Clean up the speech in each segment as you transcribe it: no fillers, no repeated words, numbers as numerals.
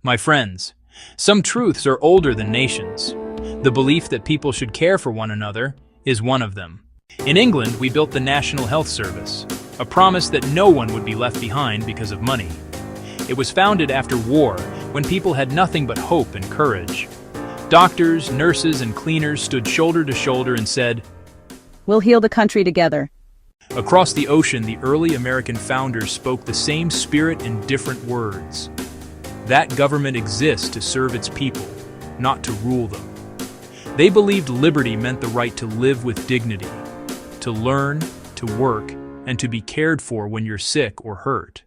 My friends, some truths are older than nations. The belief that people should care for one another is one of them. In England, we built the National Health Service, a promise that no one would be left behind because of money. It was founded after war, when people had nothing but hope and courage. Doctors, nurses, and cleaners stood shoulder to shoulder and said, "We'll heal the country together." Across the ocean, the early American founders spoke the same spirit in different words. That government exists to serve its people, not to rule them. They believed liberty meant the right to live with dignity, to learn, to work, and to be cared for when you're sick or hurt.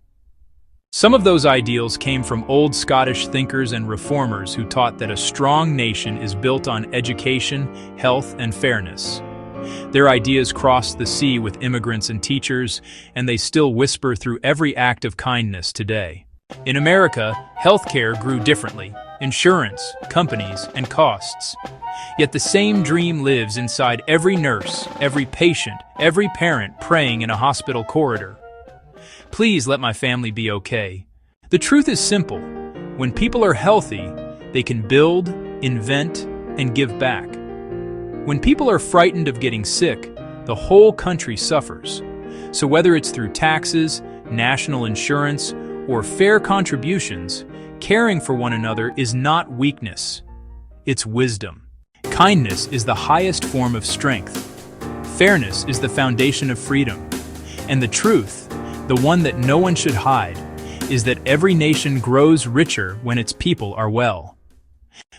Some of those ideals came from old Scottish thinkers and reformers who taught that a strong nation is built on education, health, and fairness. Their ideas crossed the sea with immigrants and teachers, and they still whisper through every act of kindness today. In America, healthcare grew differently: insurance, companies, and costs. Yet the same dream lives inside every nurse, every patient, every parent praying in a hospital corridor. Please let my family be okay. The truth is simple. When people are healthy, they can build, invent, and give back. When people are frightened of getting sick, the whole country suffers. So whether it's through taxes, national insurance, or fair contributions, caring for one another is not weakness. It's wisdom. Kindness is the highest form of strength. Fairness is the foundation of freedom. And the truth, the one that no one should hide, is that every nation grows richer when its people are well.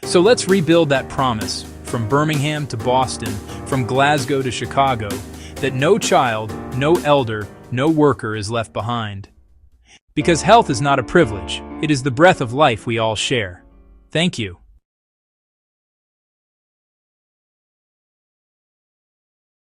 So let's rebuild that promise, from Birmingham to Boston, from Glasgow to Chicago, that no child, no elder, no worker is left behind. Because health is not a privilege, it is the breath of life we all share. Thank you.